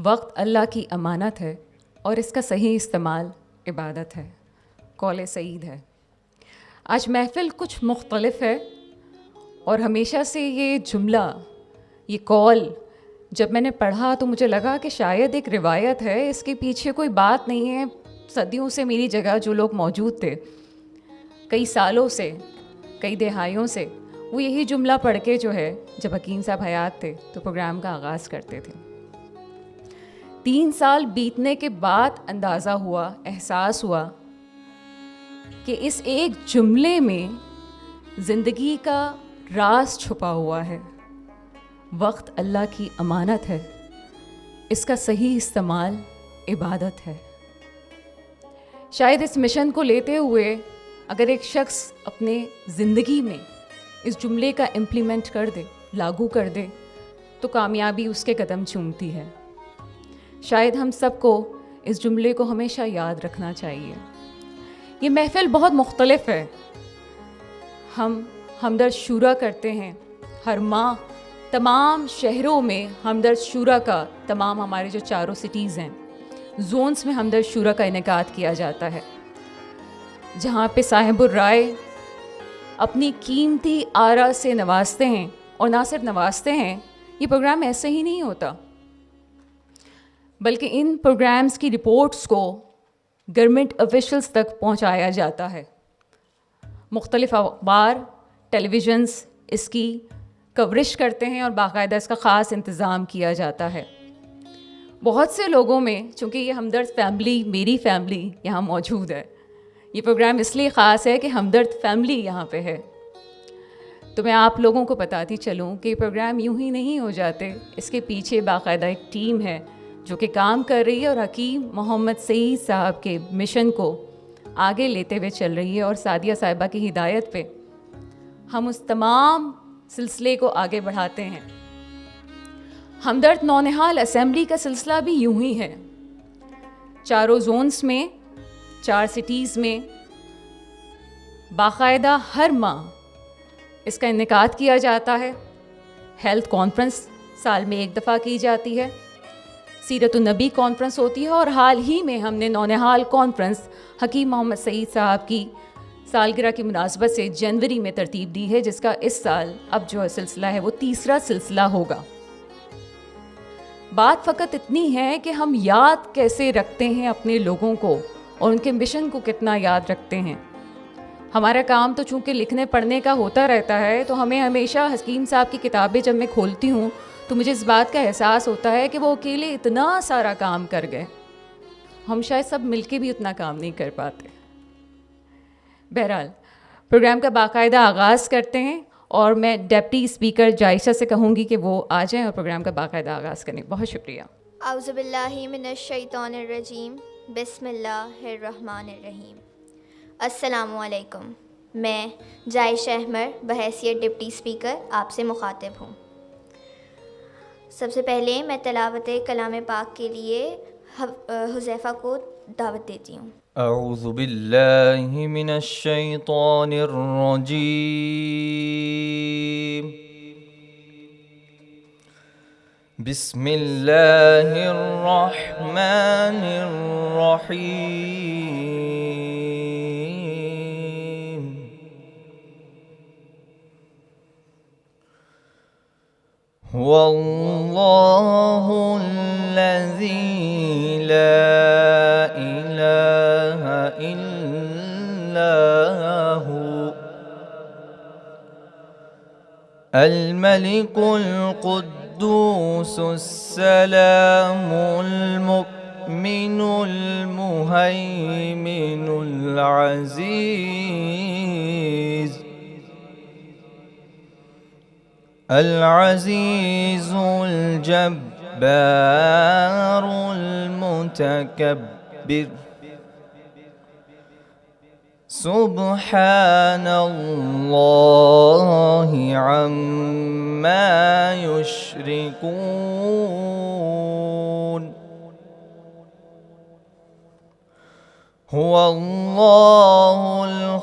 वक्त अल्लाह की अमानत है और इसका सही इस्तेमाल इबादत है। कौल सईद है। आज महफ़िल कुछ मुख्तलिफ है और हमेशा से ये जुमला, ये कौल जब मैंने पढ़ा तो मुझे लगा कि शायद एक रिवायत है, इसके पीछे कोई बात नहीं है। सदियों से मेरी जगह जो लोग मौजूद थे, कई सालों से, कई दहाइयों से, वो यही जुमला पढ़ के जो है, जब हकीम साहब हयात थे तो प्रोग्राम का आगाज़ करते थे। 3 साल बीतने के बाद अंदाज़ा हुआ, एहसास हुआ कि इस एक जुमले में ज़िंदगी का राज छुपा हुआ है। वक्त अल्लाह की अमानत है, इसका सही इस्तेमाल इबादत है। शायद इस मिशन को लेते हुए अगर एक शख्स अपने ज़िंदगी में इस जुमले का इम्प्लीमेंट कर दे, लागू कर दे, तो कामयाबी उसके कदम चूमती है। शायद हम सबको इस जुमले को हमेशा याद रखना चाहिए। ये महफ़िल बहुत मुख्तलिफ है। हम हमदर्द शूरा करते हैं हर माह, तमाम शहरों में हमदर्द शूरा का, तमाम हमारे जो चारों सिटीज़ हैं, जोन्स में हमदर्द शूरा का इनेकाद किया जाता है, जहाँ पे साहिबुर राय अपनी कीमती आरा से नवाजते हैं। और ना सिर्फ नवाजते हैं, ये प्रोग्राम ऐसे ही नहीं होता, बल्कि इन प्रोग्राम्स की रिपोर्ट्स को गवर्नमेंट ऑफिशियल्स तक पहुँचाया जाता है। मुख्तलिफ अखबार, टेलीविज़न्स इसकी कवरेज करते हैं और बाकायदा इसका ख़ास इंतज़ाम किया जाता है। बहुत से लोगों में, चूँकि ये हमदर्द फैमिली, मेरी फैमिली यहाँ मौजूद है, ये प्रोग्राम इसलिए ख़ास है कि हमदर्द फैमिली यहाँ पे है। तो मैं आप लोगों को बताती चलूँ कि प्रोग्राम यूं ही नहीं हो जाते, इसके पीछे बाकायदा एक टीम है जो कि काम कर रही है और हकीम मोहम्मद सईद साहब के मिशन को आगे लेते हुए चल रही है। और सादिया साहिबा की हिदायत पे हम उस तमाम सिलसिले को आगे बढ़ाते हैं। हमदर्द नौनिहाल असेंबली का सिलसिला भी यूं ही है। चारों जोन्स में, 4 सिटीज़ में बाकायदा हर माह इसका इनेकाद किया जाता है। हेल्थ कॉन्फ्रेंस साल में 1 दफ़ा की जाती है, सीरतुन नबी कॉन्फ्रेंस होती है, और हाल ही में हमने नौनिहाल कॉन्फ्रेंस हकीम मोहम्मद सईद साहब की सालगिरह की मुनासबत से जनवरी में तरतीब दी है, जिसका इस साल अब जो सिलसिला है वो 3रा सिलसिला होगा। बात फ़कत इतनी है कि हम याद कैसे रखते हैं अपने लोगों को और उनके मिशन को कितना याद रखते हैं। हमारा काम तो चूँकि लिखने पढ़ने का होता रहता है, तो हमें हमेशा हकीम साहब की किताबें जब मैं खोलती हूँ तो मुझे इस बात का एहसास होता है कि वो अकेले इतना सारा काम कर गए, हम शायद सब मिलके भी उतना काम नहीं कर पाते। बहरहाल प्रोग्राम का बाकायदा आगाज़ करते हैं और मैं डिप्टी स्पीकर जायशा से कहूँगी कि वो आ जाएं और प्रोग्राम का बाकायदा आगाज़ करें। बहुत शुक्रिया। औज़ु बिल्लाहि मिनश्शैतानिर्रजीम, बिस्मिल्लाहिर्रहमानिर्रहीम। अस्सलामु अलैकुम। मैं जायशा अहमद बहैसियत डिप्टी स्पीकर आपसे मुखातिब हूँ। सबसे पहले मैं तिलावत कलाम पाक के लिए हुज़ैफ़ा को दावत देती हूँ। औज़ु बिल्लाहि मिनश्शैतानिर्रजीम, बिस्मिल्लाहिर्रहमानिर्रहीम। हुवल्लाहुल्लज़ी ला इलाहा इल्ला हु अल-मलिकुल कुद्दूसुस सलामुल मुमिनुल मुहैमिनुल अज़ीज़ अल-अज़ीज़ुल जब्बारुल मुतकब्बिर सुब्हानल्लाहि अम्मा युश्रिकून। हुवल्लाहुल